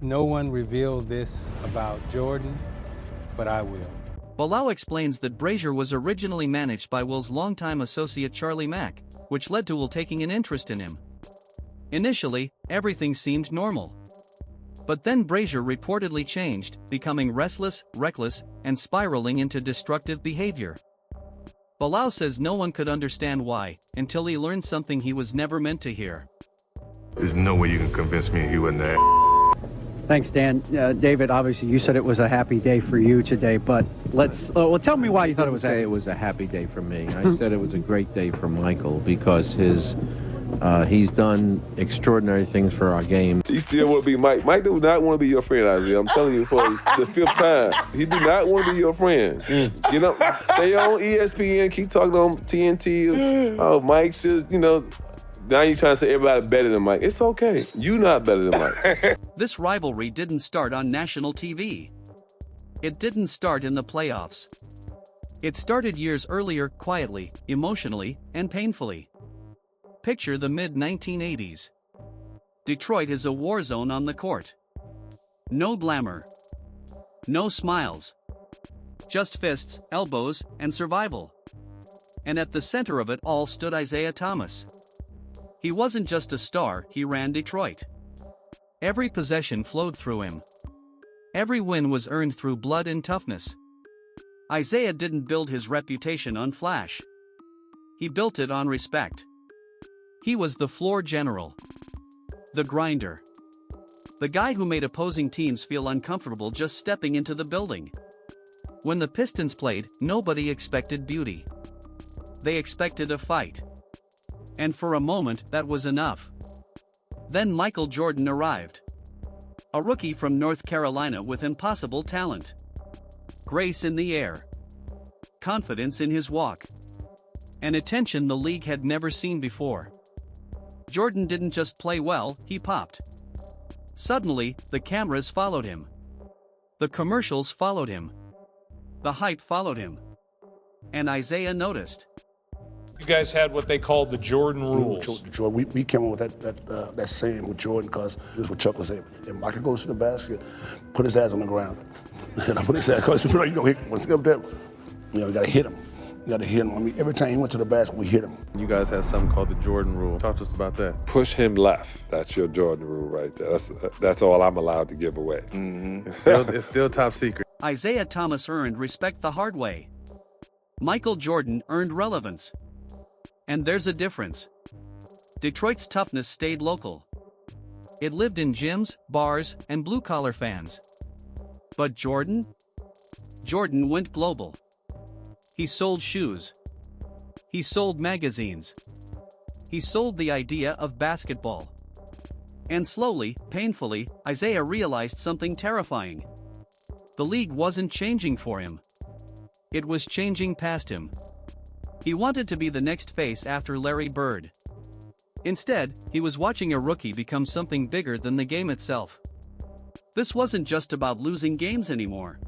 No one revealed this about Jordan, but I will. Bilal explains that Brazier was originally managed by Will's longtime associate Charlie Mack, which led to Will taking an interest in him. Initially, everything seemed normal. But then Brazier reportedly changed, becoming restless, reckless, and spiraling into destructive behavior. Bilal says no one could understand why, until he learned something he was never meant to hear. There's no way you can convince me he wasn't there. Thanks, Dan. David, obviously you said it was a happy day for you today, but well, tell me why you thought it was say it was a happy day for me. I said it was a great day for Michael because he's done extraordinary things for our game. He still want to be Mike. Mike do not want to be your friend, Isaiah. I'm telling you for the 5th time. He do not want to be your friend. You know, stay on ESPN, keep talking on TNT. Oh, Mike's just, now you're trying to say everybody better than Mike. It's okay. You not better than Mike. This rivalry didn't start on national TV. It didn't start in the playoffs. It started years earlier, quietly, emotionally, and painfully. Picture the mid-1980s. Detroit is a war zone on the court. No glamour. No smiles. Just fists, elbows, and survival. And at the center of it all stood Isaiah Thomas. He wasn't just a star, he ran Detroit. Every possession flowed through him. Every win was earned through blood and toughness. Isaiah didn't build his reputation on flash. He built it on respect. He was the floor general. The grinder. The guy who made opposing teams feel uncomfortable just stepping into the building. When the Pistons played, nobody expected beauty. They expected a fight. And for a moment, that was enough. Then Michael Jordan arrived. A rookie from North Carolina with impossible talent. Grace in the air. Confidence in his walk. And attention the league had never seen before. Jordan didn't just play well, he popped. Suddenly, the cameras followed him. The commercials followed him. The hype followed him. And Isaiah noticed. You guys had what they called the Jordan rules. We came up with that saying with Jordan because this is what Chuck was saying. If Michael goes to the basket, put his ass on the ground. And I put his ass, because once he up there, you got to hit him. You got to hit him. I mean, every time he went to the basket, we hit him. You guys had something called the Jordan rule. Talk to us about that. Push him left. That's your Jordan rule right there. That's all I'm allowed to give away. Mm-hmm. It's still top secret. Isaiah Thomas earned respect the hard way. Michael Jordan earned relevance. And there's a difference. Detroit's toughness stayed local. It lived in gyms, bars, and blue-collar fans. But Jordan? Jordan went global. He sold shoes. He sold magazines. He sold the idea of basketball. And slowly, painfully, Isaiah realized something terrifying. The league wasn't changing for him. It was changing past him. He wanted to be the next face after Larry Bird. Instead, he was watching a rookie become something bigger than the game itself. This wasn't just about losing games anymore.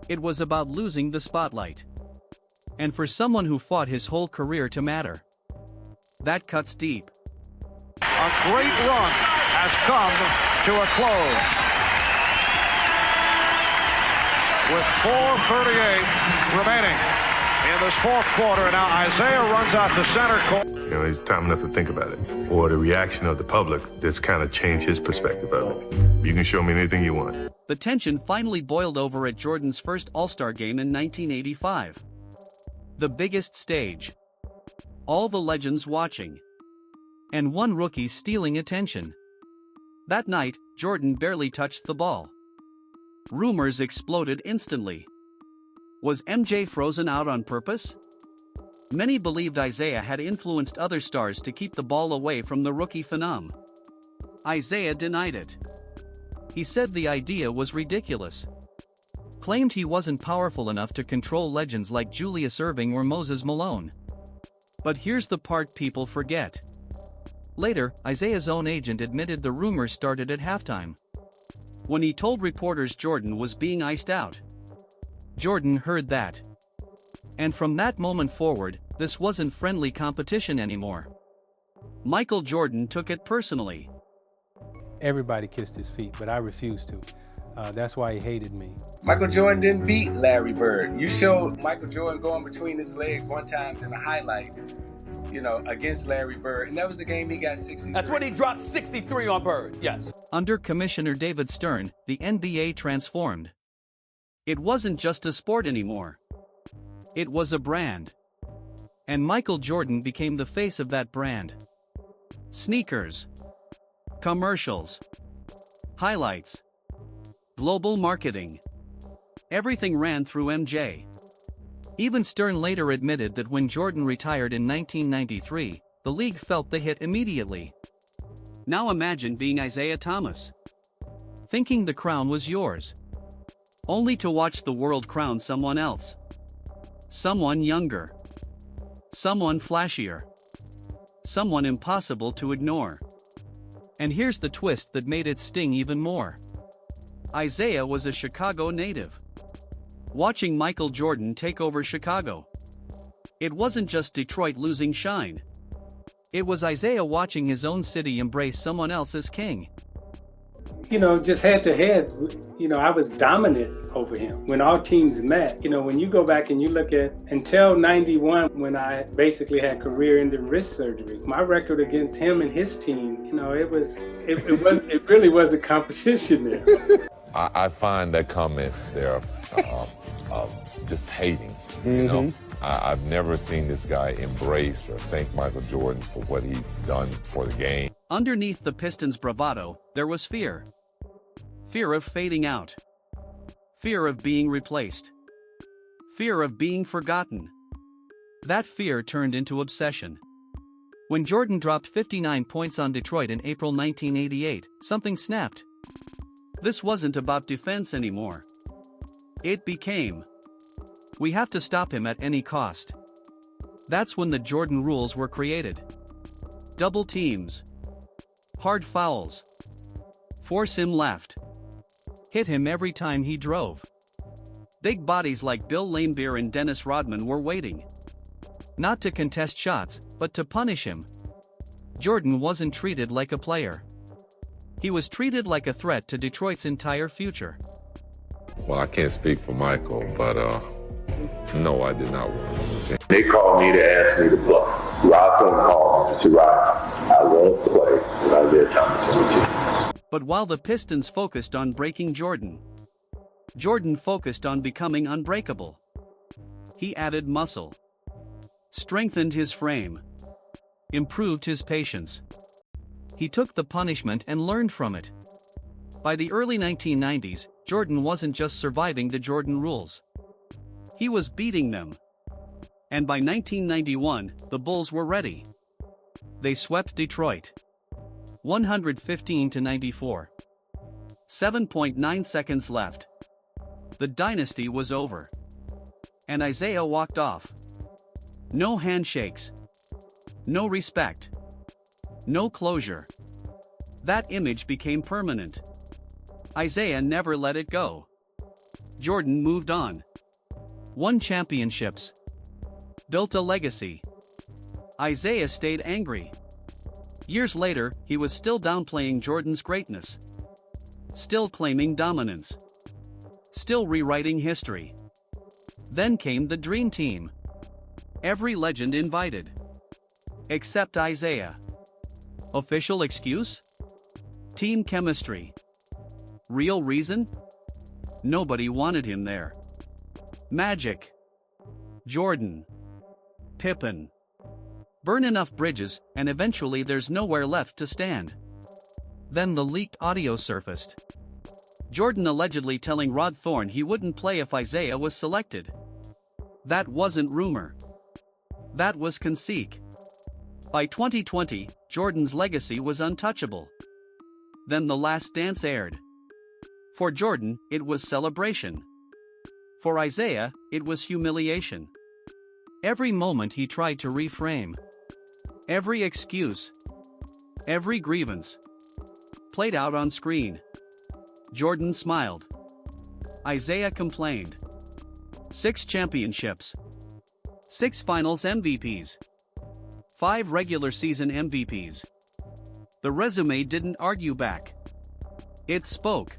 It was about losing the spotlight. And for someone who fought his whole career to matter, that cuts deep. A great run has come to a close. With 4:38 remaining in this 4th quarter, now Isaiah runs out to center court. It's time enough to think about it. Or the reaction of the public that's kind of changed his perspective of it. You can show me anything you want. The tension finally boiled over at Jordan's first All-Star game in 1985. The biggest stage. All the legends watching. And one rookie stealing attention. That night, Jordan barely touched the ball. Rumors exploded instantly. Was MJ frozen out on purpose? Many believed Isaiah had influenced other stars to keep the ball away from the rookie phenom. Isaiah denied it. He said the idea was ridiculous. Claimed he wasn't powerful enough to control legends like Julius Erving or Moses Malone. But here's the part people forget. Later, Isaiah's own agent admitted the rumors started at halftime. When he told reporters Jordan was being iced out. Jordan heard that. And from that moment forward, this wasn't friendly competition anymore. Michael Jordan took it personally. everybody kissed his feet, but I refused to. That's why he hated me. Michael Jordan didn't beat Larry Bird. You showed Michael Jordan going between his legs one time in the highlights, against Larry Bird. And that was the game he got 63. That's when he dropped 63 on Bird, yes. Under Commissioner David Stern, the NBA transformed. It wasn't just a sport anymore. It was a brand. And Michael Jordan became the face of that brand. Sneakers. Commercials. Highlights. Global marketing. Everything ran through MJ. Even Stern later admitted that when Jordan retired in 1993, the league felt the hit immediately. Now imagine being Isaiah Thomas. Thinking the crown was yours. Only to watch the world crown someone else. Someone younger. Someone flashier. Someone impossible to ignore. And here's the twist that made it sting even more. Isaiah was a Chicago native. Watching Michael Jordan take over Chicago. It wasn't just Detroit losing shine. It was Isaiah watching his own city embrace someone else as king. Just head to head, I was dominant over him. When our teams met, when you go back and you look at until 91, when I basically had career-ending wrist surgery, my record against him and his team, it really was a competition there. I find that comment there just hating. I've never seen this guy embrace or thank Michael Jordan for what he's done for the game. Underneath the Pistons' bravado, there was fear. Fear of fading out. Fear of being replaced. Fear of being forgotten. That fear turned into obsession. When Jordan dropped 59 points on Detroit in April 1988, something snapped. This wasn't about defense anymore. It became, we have to stop him at any cost. That's when the Jordan rules were created. Double teams. Hard fouls. Force him left. Hit him every time he drove. Big bodies like Bill Laimbeer and Dennis Rodman were waiting. Not to contest shots, but to punish him. Jordan wasn't treated like a player. He was treated like a threat to Detroit's entire future. Well, I can't speak for Michael, but no, I did not want to. They called me to ask me to play. Rod Thornton called me and said, Rod, I won't play with Isaiah Thomas on the team. But while the Pistons focused on breaking Jordan, Jordan focused on becoming unbreakable. He added muscle, strengthened his frame, improved his patience. He took the punishment and learned from it. By the early 1990s, Jordan wasn't just surviving the Jordan rules. He was beating them. And by 1991, the Bulls were ready. They swept Detroit. 115-94. 7.9 seconds left. The dynasty was over. And Isaiah walked off. No handshakes. No respect. No closure. That image became permanent. Isaiah never let it go. Jordan moved on. Won championships. Built a legacy. Isaiah stayed angry. Years later, he was still downplaying Jordan's greatness. Still claiming dominance. Still rewriting history. Then came the Dream Team. Every legend invited. Except Isaiah. Official excuse? Team chemistry. Real reason? Nobody wanted him there. Magic. Jordan. Pippen. Burn enough bridges, and eventually there's nowhere left to stand. Then the leaked audio surfaced. Jordan allegedly telling Rod Thorne he wouldn't play if Isaiah was selected. That wasn't rumor. That was conceit. By 2020, Jordan's legacy was untouchable. Then The Last Dance aired. For Jordan, it was celebration. For Isaiah, it was humiliation. Every moment he tried to reframe. Every excuse. Every grievance. Played out on screen. Jordan smiled. Isaiah complained. 6 championships. 6 finals MVPs. 5 regular season MVPs. The resume didn't argue back. It spoke.